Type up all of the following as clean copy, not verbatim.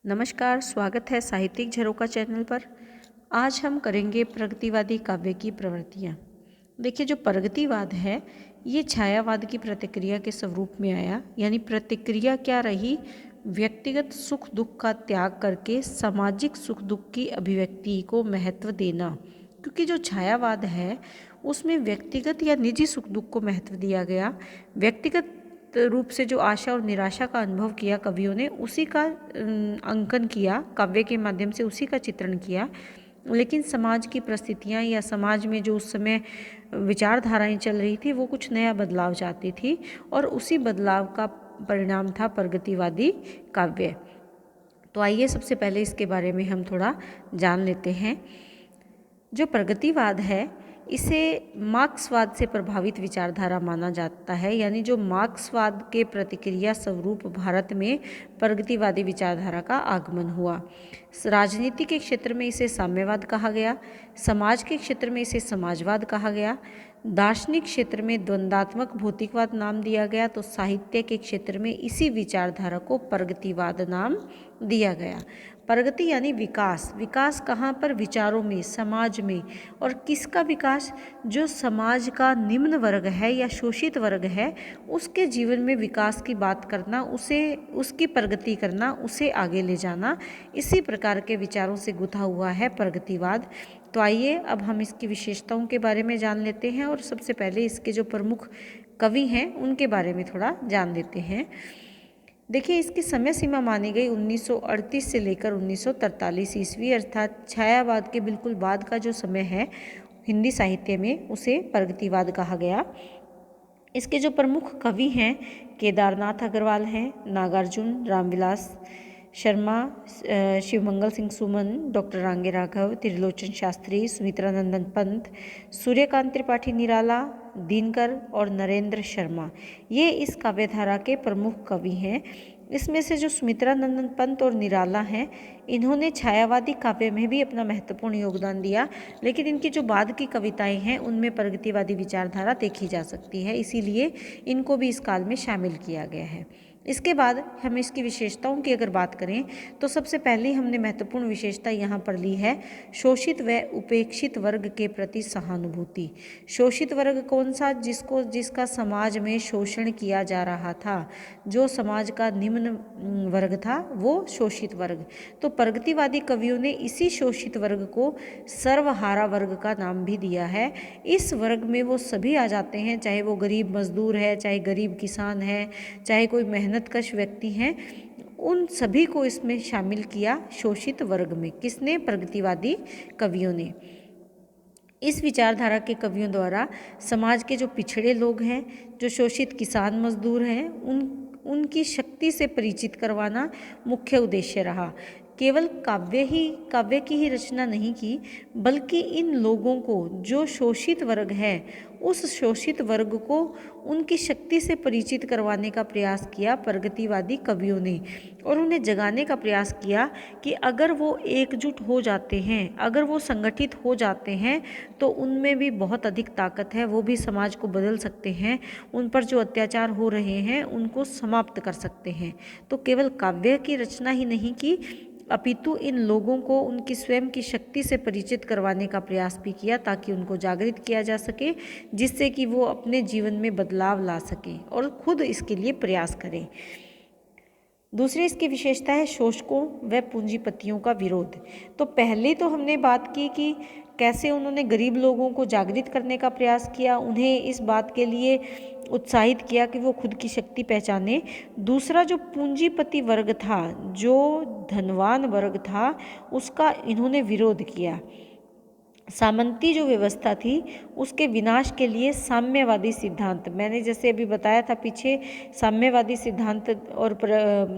नमस्कार, स्वागत है साहित्यिक झरोखा चैनल पर। आज हम करेंगे प्रगतिवादी काव्य की प्रवृत्तियाँ। देखिए, जो प्रगतिवाद है ये छायावाद की प्रतिक्रिया के स्वरूप में आया। यानी प्रतिक्रिया क्या रही? व्यक्तिगत सुख दुख का त्याग करके सामाजिक सुख दुख की अभिव्यक्ति को महत्व देना। क्योंकि जो छायावाद है उसमें व्यक्तिगत या निजी सुख दुख को महत्व दिया गया। व्यक्तिगत रूप से जो आशा और निराशा का अनुभव किया कवियों ने, उसी का अंकन किया काव्य के माध्यम से, उसी का चित्रण किया। लेकिन समाज की परिस्थितियाँ या समाज में जो उस समय विचारधाराएं चल रही थी वो कुछ नया बदलाव चाहती थी, और उसी बदलाव का परिणाम था प्रगतिवादी काव्य। तो आइए सबसे पहले इसके बारे में हम थोड़ा जान लेते हैं। जो प्रगतिवाद है इसे मार्क्सवाद से प्रभावित विचारधारा माना जाता है। यानी जो मार्क्सवाद के प्रतिक्रिया स्वरूप भारत में प्रगतिवादी विचारधारा का आगमन हुआ। राजनीति के क्षेत्र में इसे साम्यवाद कहा गया, समाज के क्षेत्र में इसे समाजवाद कहा गया, दार्शनिक क्षेत्र में द्वंद्वात्मक भौतिकवाद नाम दिया गया, तो साहित्य के क्षेत्र में इसी विचारधारा को प्रगतिवाद नाम दिया गया। प्रगति यानी विकास। विकास कहाँ पर? विचारों में, समाज में। और किसका विकास? जो समाज का निम्न वर्ग है या शोषित वर्ग है उसके जीवन में विकास की बात करना, उसे, उसकी प्रगति करना, उसे आगे ले जाना। इसी प्रकार के विचारों से गुथा हुआ है प्रगतिवाद। तो आइए अब हम इसकी विशेषताओं के बारे में जान लेते हैं, और सबसे पहले इसके जो प्रमुख कवि हैं उनके बारे में थोड़ा जान लेते हैं। देखिए, इसकी समय सीमा मानी गई 1938 से लेकर 1943 ईस्वी, अर्थात छायावाद के बिल्कुल बाद का जो समय है हिंदी साहित्य में, उसे प्रगतिवाद कहा गया। इसके जो प्रमुख कवि हैं, केदारनाथ अग्रवाल हैं, नागार्जुन, रामविलास शर्मा, शिवमंगल सिंह सुमन, डॉक्टर रांगे राघव, त्रिलोचन शास्त्री, सुमित्रानंदन पंत, सूर्यकांत त्रिपाठी निराला, दिनकर और नरेंद्र शर्मा, ये इस काव्यधारा के प्रमुख कवि हैं। इसमें से जो सुमित्रानंदन पंत और निराला हैं, इन्होंने छायावादी काव्य में भी अपना महत्वपूर्ण योगदान दिया, लेकिन इनकी जो बाद की कविताएं हैं उनमें प्रगतिवादी विचारधारा देखी जा सकती है, इसीलिए इनको भी इस काल में शामिल किया गया है। इसके बाद हम इसकी विशेषताओं की अगर बात करें तो सबसे पहले हमने महत्वपूर्ण विशेषता यहाँ पर ली है शोषित व उपेक्षित वर्ग के प्रति सहानुभूति। शोषित वर्ग कौन सा? जिसका समाज में शोषण किया जा रहा था, जो समाज का निम्न वर्ग था वो शोषित वर्ग। तो प्रगतिवादी कवियों ने इसी शोषित वर्ग को सर्वहारा वर्ग का नाम भी दिया है। इस वर्ग में वो सभी आ जाते हैं, चाहे वो गरीब मजदूर है, चाहे गरीब किसान है, चाहे कोई मेहनतकश व्यक्ति हैं, उन सभी को इसमें शामिल किया शोषित वर्ग में। किसने? प्रगतिवादी कवियों ने। इस विचारधारा के कवियों द्वारा समाज के जो पिछड़े लोग हैं, जो शोषित किसान मजदूर हैं, उनकी शक्ति से परिचित करवाना मुख्य उद्देश्य रहा। केवल काव्य की ही रचना नहीं की, बल्कि इन लोगों को, जो शोषित वर्ग है, उस शोषित वर्ग को उनकी शक्ति से परिचित करवाने का प्रयास किया प्रगतिवादी कवियों ने, और उन्हें जगाने का प्रयास किया कि अगर वो एकजुट हो जाते हैं, अगर वो संगठित हो जाते हैं, तो उनमें भी बहुत अधिक ताकत है, वो भी समाज को बदल सकते हैं, उन पर जो अत्याचार हो रहे हैं उनको समाप्त कर सकते हैं। तो केवल काव्य की रचना ही नहीं की, अपितु इन लोगों को उनकी स्वयं की शक्ति से परिचित करवाने का प्रयास भी किया, ताकि उनको जागृत किया जा सके, जिससे कि वो अपने जीवन में बदलाव ला सकें और खुद इसके लिए प्रयास करें। दूसरी इसकी विशेषता है शोषकों व पूंजीपतियों का विरोध। तो पहले तो हमने बात की कि कैसे उन्होंने गरीब लोगों को जागृत करने का प्रयास किया, उन्हें इस बात के लिए उत्साहित किया कि वो खुद की शक्ति पहचाने। दूसरा, जो पूंजीपति वर्ग था, जो धनवान वर्ग था, उसका इन्होंने विरोध किया। सामंती जो व्यवस्था थी उसके विनाश के लिए साम्यवादी सिद्धांत, मैंने जैसे अभी बताया था पीछे, साम्यवादी सिद्धांत और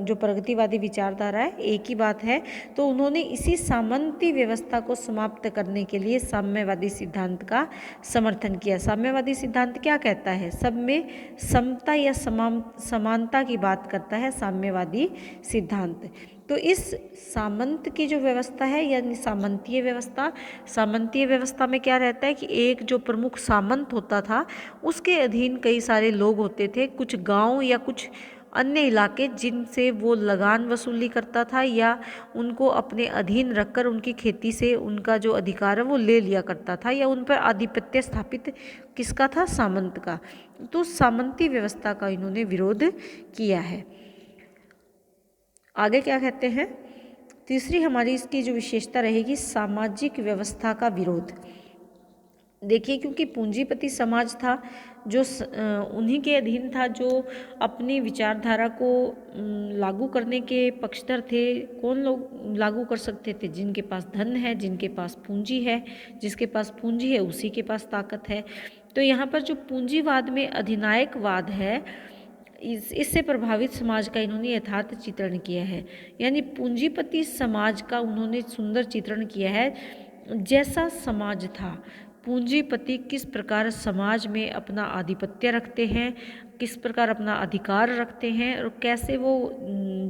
जो प्रगतिवादी विचारधारा है एक ही बात है। तो उन्होंने इसी सामंती व्यवस्था को समाप्त करने के लिए साम्यवादी सिद्धांत का समर्थन किया। साम्यवादी सिद्धांत क्या कहता है? सब में समता या समानता की बात करता है साम्यवादी सिद्धांत। तो इस सामंत की जो व्यवस्था है, यानी सामंतीय व्यवस्था में क्या रहता है कि एक जो प्रमुख सामंत होता था उसके अधीन कई सारे लोग होते थे, कुछ गांव या कुछ अन्य इलाके जिनसे वो लगान वसूली करता था या उनको अपने अधीन रखकर उनकी खेती से उनका जो अधिकार है वो ले लिया करता था, या उन पर आधिपत्य स्थापित किसका था? सामंत का। तो सामंती व्यवस्था का इन्होंने विरोध किया है। आगे क्या कहते हैं? तीसरी हमारी इसकी जो विशेषता रहेगी, सामाजिक व्यवस्था का विरोध। देखिए, क्योंकि पूंजीपति समाज था जो उन्हीं के अधीन था, जो अपनी विचारधारा को लागू करने के पक्षधर थे। कौन लोग लागू कर सकते थे? जिनके पास धन है, जिनके पास पूंजी है। जिसके पास पूंजी है उसी के पास ताकत है। तो यहाँ पर जो पूंजीवाद में अधिनायकवाद है, इससे प्रभावित समाज का इन्होंने यथार्थ चित्रण किया है। यानी पूंजीपति समाज का उन्होंने सुंदर चित्रण किया है। जैसा समाज था, पूंजीपति किस प्रकार समाज में अपना आधिपत्य रखते हैं, किस प्रकार अपना अधिकार रखते हैं, और कैसे वो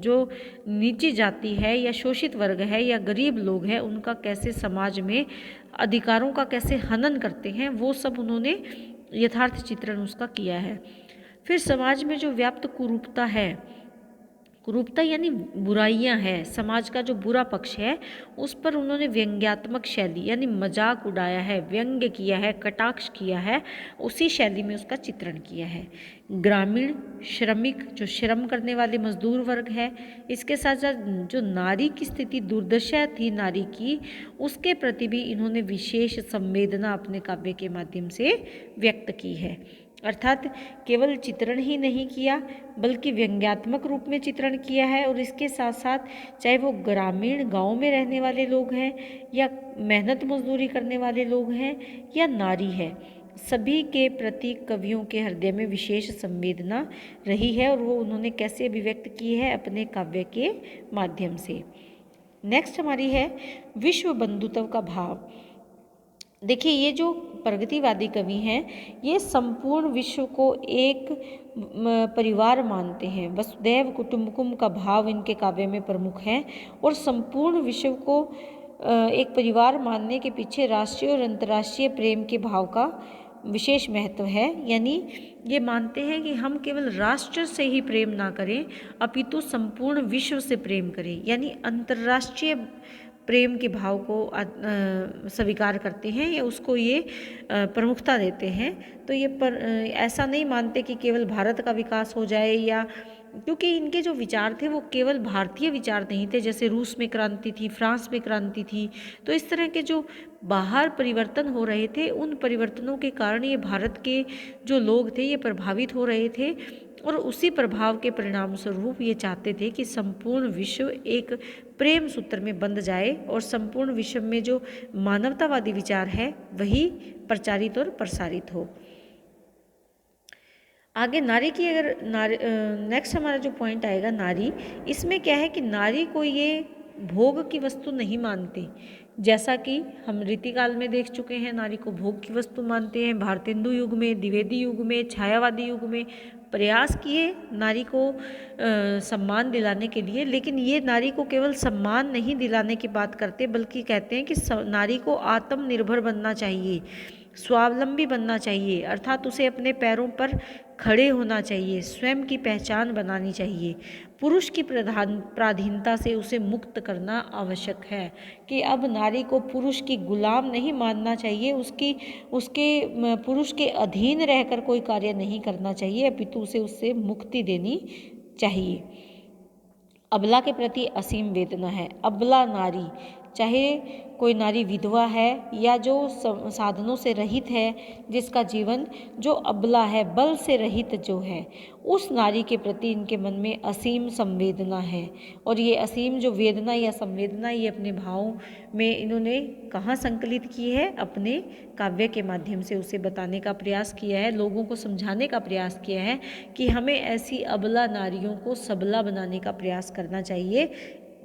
जो नीची जाति है या शोषित वर्ग है या गरीब लोग हैं उनका कैसे समाज में अधिकारों का कैसे हनन करते हैं, वो सब उन्होंने यथार्थ चित्रण उसका किया है। फिर समाज में जो व्याप्त कुरूपता है, कुरूपता यानी बुराइयां हैं, समाज का जो बुरा पक्ष है उस पर उन्होंने व्यंग्यात्मक शैली यानी मजाक उड़ाया है, व्यंग्य किया है, कटाक्ष किया है, उसी शैली में उसका चित्रण किया है। ग्रामीण श्रमिक, जो श्रम करने वाले मजदूर वर्ग है, इसके साथ साथ जो नारी की स्थिति दुर्दशा थी नारी की, उसके प्रति भी इन्होंने विशेष संवेदना अपने काव्य के माध्यम से व्यक्त की है। अर्थात केवल चित्रण ही नहीं किया बल्कि व्यंग्यात्मक रूप में चित्रण किया है। और इसके साथ साथ चाहे वो ग्रामीण गांव में रहने वाले लोग हैं या मेहनत मजदूरी करने वाले लोग हैं या नारी है, सभी के प्रति कवियों के हृदय में विशेष संवेदना रही है और वो उन्होंने कैसे अभिव्यक्त की है? अपने काव्य के माध्यम से। नेक्स्ट हमारी है विश्व बंधुत्व का भाव। देखिए, ये जो प्रगतिवादी कवि हैं ये संपूर्ण विश्व को एक परिवार मानते हैं। वसुधैव कुटुंबकम का भाव इनके काव्य में प्रमुख है और संपूर्ण विश्व को एक परिवार मानने के पीछे राष्ट्रीय और अंतर्राष्ट्रीय प्रेम के भाव का विशेष महत्व है। यानी ये मानते हैं कि हम केवल राष्ट्र से ही प्रेम ना करें अपितु संपूर्ण विश्व से प्रेम करें, यानी अंतर्राष्ट्रीय प्रेम के भाव को स्वीकार करते हैं या उसको ये प्रमुखता देते हैं। तो ये ऐसा नहीं मानते कि केवल भारत का विकास हो जाए, या क्योंकि इनके जो विचार थे वो केवल भारतीय विचार नहीं थे। जैसे रूस में क्रांति थी, फ्रांस में क्रांति थी, तो इस तरह के जो बाहर परिवर्तन हो रहे थे उन परिवर्तनों के कारण ये भारत के जो लोग थे ये प्रभावित हो रहे थे और उसी प्रभाव के परिणाम स्वरूप ये चाहते थे कि संपूर्ण विश्व एक प्रेम सूत्र में बंध जाए और संपूर्ण विश्व में जो मानवतावादी विचार है वही प्रचारित और प्रसारित हो। आगे नारी की अगर नेक्स्ट हमारा जो पॉइंट आएगा नारी, इसमें क्या है कि नारी को ये भोग की वस्तु नहीं मानते। जैसा कि हम रीतिकाल में देख चुके हैं, नारी को भोग की वस्तु मानते हैं। भारतेंदु युग में, द्विवेदी युग में, छायावादी युग में प्रयास किए नारी को सम्मान दिलाने के लिए, लेकिन ये नारी को केवल सम्मान नहीं दिलाने की बात करते बल्कि कहते हैं कि नारी को आत्मनिर्भर बनना चाहिए, स्वावलंबी बनना चाहिए, अर्थात उसे अपने पैरों पर खड़े होना चाहिए, स्वयं की पहचान बनानी चाहिए। पुरुष की प्राधीनता से उसे मुक्त करना आवश्यक है कि अब नारी को पुरुष की गुलाम नहीं मानना चाहिए, उसके पुरुष के अधीन रहकर कोई कार्य नहीं करना चाहिए, अपितु उसे उससे मुक्ति देनी चाहिए। अबला के प्रति असीम वेदना है। अबला नारी, चाहे कोई नारी विधवा है या जो साधनों से रहित है, जिसका जीवन जो अबला है, बल से रहित जो है, उस नारी के प्रति इनके मन में असीम संवेदना है। और ये असीम जो वेदना या संवेदना ये अपने भावों में इन्होंने कहाँ संकलित की है? अपने काव्य के माध्यम से उसे बताने का प्रयास किया है, लोगों को समझाने का प्रयास किया है कि हमें ऐसी अबला नारियों को सबला बनाने का प्रयास करना चाहिए।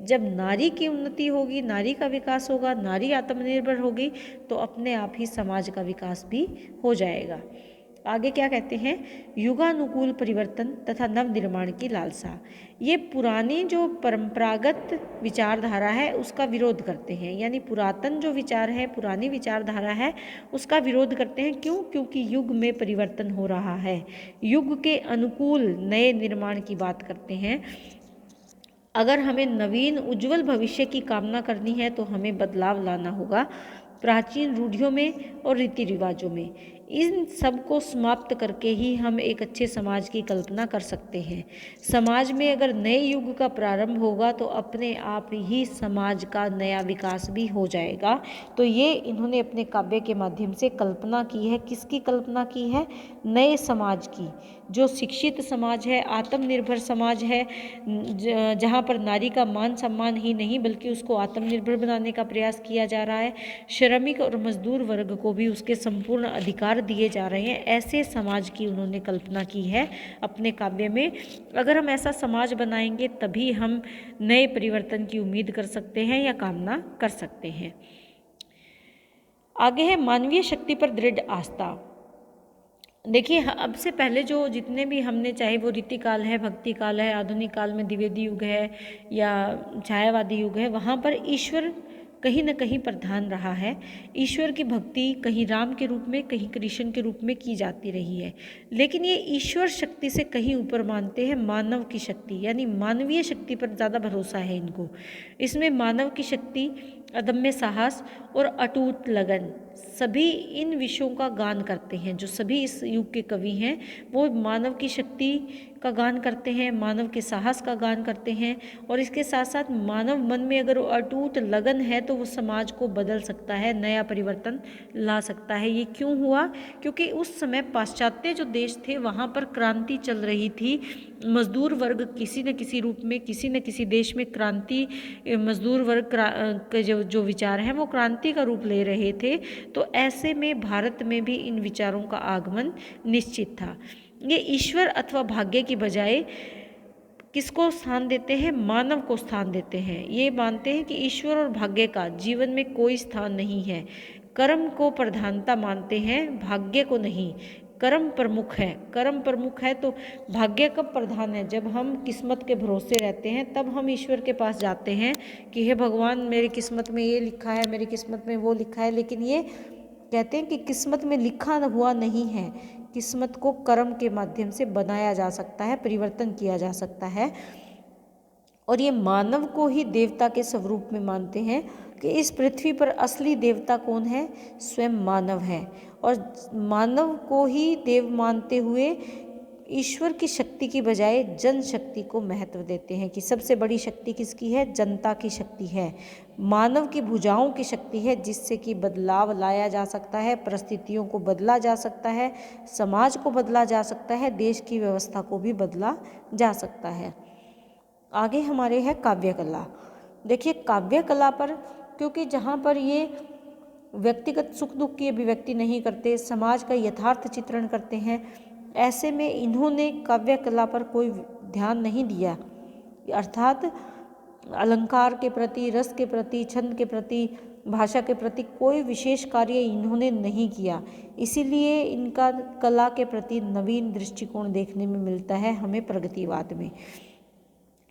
जब नारी की उन्नति होगी, नारी का विकास होगा, नारी आत्मनिर्भर होगी, तो अपने आप ही समाज का विकास भी हो जाएगा। आगे क्या कहते हैं, युगानुकूल परिवर्तन तथा नव निर्माण की लालसा। ये पुरानी जो परंपरागत विचारधारा है उसका विरोध करते हैं, यानी पुरातन जो विचार है, पुरानी विचारधारा है, उसका विरोध करते हैं। क्यों? क्योंकि युग में परिवर्तन हो रहा है, युग के अनुकूल नए निर्माण की बात करते हैं। अगर हमें नवीन उज्जवल भविष्य की कामना करनी है तो हमें बदलाव लाना होगा प्राचीन रूढ़ियों में और रीति रिवाजों में। इन सब को समाप्त करके ही हम एक अच्छे समाज की कल्पना कर सकते हैं। समाज में अगर नए युग का प्रारंभ होगा तो अपने आप ही समाज का नया विकास भी हो जाएगा। तो ये इन्होंने अपने काव्य के माध्यम से कल्पना की है। किसकी कल्पना की है? नए समाज की, जो शिक्षित समाज है, आत्मनिर्भर समाज है, जहाँ पर नारी का मान सम्मान ही नहीं बल्कि उसको आत्मनिर्भर बनाने का प्रयास किया जा रहा है, श्रमिक और मजदूर वर्ग को भी उसके संपूर्ण अधिकार दिए जा रहे हैं। ऐसे समाज की उन्होंने कल्पना की है अपने काव्य में। अगर हम ऐसा समाज बनाएंगे तभी हम नए परिवर्तन की उम्मीद कर सकते हैं या कामना कर सकते हैं। आगे है मानवीय शक्ति पर दृढ़ आस्था। देखिए, अब से पहले जो जितने भी हमने, चाहे वो रीति काल है, भक्ति काल है, आधुनिक काल में द्विवेदी युग है या छायावादी युग है, वहाँ पर ईश्वर कहीं न कहीं प्रधान रहा है। ईश्वर की भक्ति कहीं राम के रूप में, कहीं कृष्ण के रूप में की जाती रही है। लेकिन ये ईश्वर शक्ति से कहीं ऊपर मानते हैं मानव की शक्ति, यानी मानवीय शक्ति पर ज़्यादा भरोसा है इनको। इसमें मानव की शक्ति, अदम्य साहस और अटूट लगन, सभी इन विषयों का गान करते हैं। जो सभी इस युग के कवि हैं वो मानव की शक्ति का गान करते हैं, मानव के साहस का गान करते हैं, और इसके साथ साथ मानव मन में अगर अटूट लगन है तो वो समाज को बदल सकता है, नया परिवर्तन ला सकता है। ये क्यों हुआ? क्योंकि उस समय पाश्चात्य जो देश थे वहाँ पर क्रांति चल रही थी। मजदूर वर्ग किसी न किसी रूप में, किसी न किसी देश में क्रांति, मजदूर वर्ग के जो विचार हैं वो क्रांति का रूप ले रहे थे। तो ऐसे में भारत में भी इन विचारों का आगमन निश्चित था। ये ईश्वर अथवा भाग्य की बजाय किसको स्थान देते हैं? मानव को स्थान देते हैं। ये मानते हैं कि ईश्वर और भाग्य का जीवन में कोई स्थान नहीं है। कर्म को प्रधानता मानते हैं, भाग्य को नहीं। कर्म प्रमुख है, कर्म प्रमुख है तो भाग्य कब प्रधान है? जब हम किस्मत के भरोसे रहते हैं तब हम ईश्वर के पास जाते हैं कि हे भगवान, मेरी किस्मत में ये लिखा है, मेरी किस्मत में वो लिखा है। लेकिन ये कहते हैं कि किस्मत में लिखा हुआ नहीं है, किस्मत को कर्म के माध्यम से बनाया जा सकता है, परिवर्तन किया जा सकता है। और ये मानव को ही देवता के स्वरूप में मानते हैं कि इस पृथ्वी पर असली देवता कौन है? स्वयं मानव है। और मानव को ही देव मानते हुए ईश्वर की शक्ति की बजाय जन शक्ति को महत्व देते हैं कि सबसे बड़ी शक्ति किसकी है? जनता की शक्ति है, मानव की भुजाओं की शक्ति है, जिससे कि बदलाव लाया जा सकता है, परिस्थितियों को बदला जा सकता है, समाज को बदला जा सकता है, देश की व्यवस्था को भी बदला जा सकता है। आगे हमारे है काव्य कला। देखिए, काव्य कला पर, क्योंकि जहाँ पर ये व्यक्तिगत सुख दुख की अभिव्यक्ति नहीं करते, समाज का यथार्थ चित्रण करते हैं, ऐसे में इन्होंने काव्य कला पर कोई ध्यान नहीं दिया। अर्थात अलंकार के प्रति, रस के प्रति, छंद के प्रति, भाषा के प्रति कोई विशेष कार्य इन्होंने नहीं किया। इसीलिए इनका कला के प्रति नवीन दृष्टिकोण देखने में मिलता है हमें प्रगतिवाद में।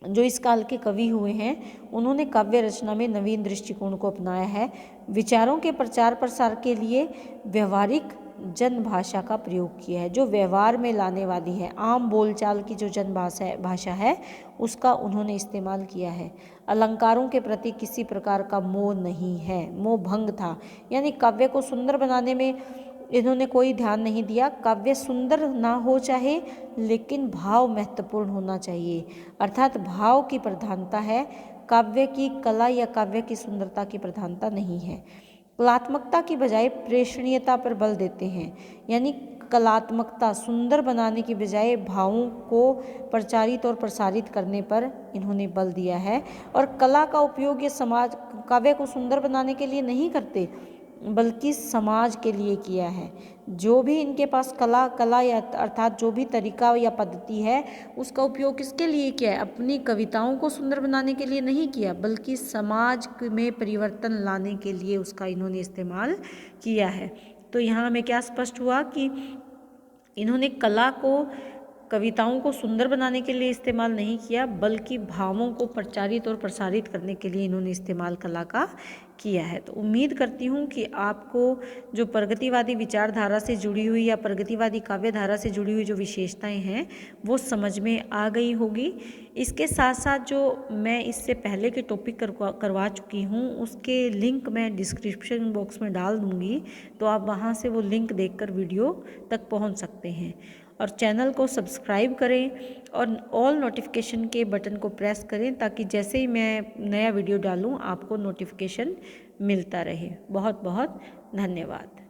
जो इस काल के कवि हुए हैं उन्होंने काव्य रचना में नवीन दृष्टिकोण को अपनाया है। विचारों के प्रचार प्रसार के लिए व्यवहारिक जन भाषा का प्रयोग किया है, जो व्यवहार में लाने वाली है, आम बोलचाल की जो जन भाषा है उसका उन्होंने इस्तेमाल किया है। अलंकारों के प्रति किसी प्रकार का मोह नहीं है, मोह भंग था, यानी काव्य को सुंदर बनाने में इन्होंने कोई ध्यान नहीं दिया। काव्य सुंदर ना हो चाहे, लेकिन भाव महत्वपूर्ण होना चाहिए, अर्थात भाव की प्रधानता है, काव्य की कला या काव्य की सुंदरता की प्रधानता नहीं है। कलात्मकता की बजाय प्रेषणीयता पर बल देते हैं, यानी कलात्मकता सुंदर बनाने की बजाय भावों को प्रचारित और प्रसारित करने पर इन्होंने बल दिया है। और कला का उपयोग ये समाज, काव्य को सुंदर बनाने के लिए नहीं करते बल्कि समाज के लिए किया है। जो भी इनके पास कला या अर्थात जो भी तरीका या पद्धति है उसका उपयोग किसके लिए किया है? अपनी कविताओं को सुंदर बनाने के लिए नहीं किया, बल्कि समाज में परिवर्तन लाने के लिए उसका इन्होंने इस्तेमाल किया है। तो यहाँ हमें क्या स्पष्ट हुआ कि इन्होंने कला को, कविताओं को सुंदर बनाने के लिए इस्तेमाल नहीं किया, बल्कि भावों को प्रचारित और प्रसारित करने के लिए इन्होंने इस्तेमाल कला का किया है। तो उम्मीद करती हूँ कि आपको जो प्रगतिवादी विचारधारा से जुड़ी हुई या प्रगतिवादी काव्य धारा से जुड़ी हुई जो विशेषताएं हैं वो समझ में आ गई होगी। इसके साथ साथ जो मैं इससे पहले के टॉपिक करवा चुकी हूँ उसके लिंक मैं डिस्क्रिप्शन बॉक्स में डाल दूँगी, तो आप वहाँ से वो लिंक देखकर वीडियो तक पहुँच सकते हैं। और चैनल को सब्सक्राइब करें और ऑल नोटिफिकेशन के बटन को प्रेस करें ताकि जैसे ही मैं नया वीडियो डालूं आपको नोटिफिकेशन मिलता रहे। बहुत बहुत धन्यवाद।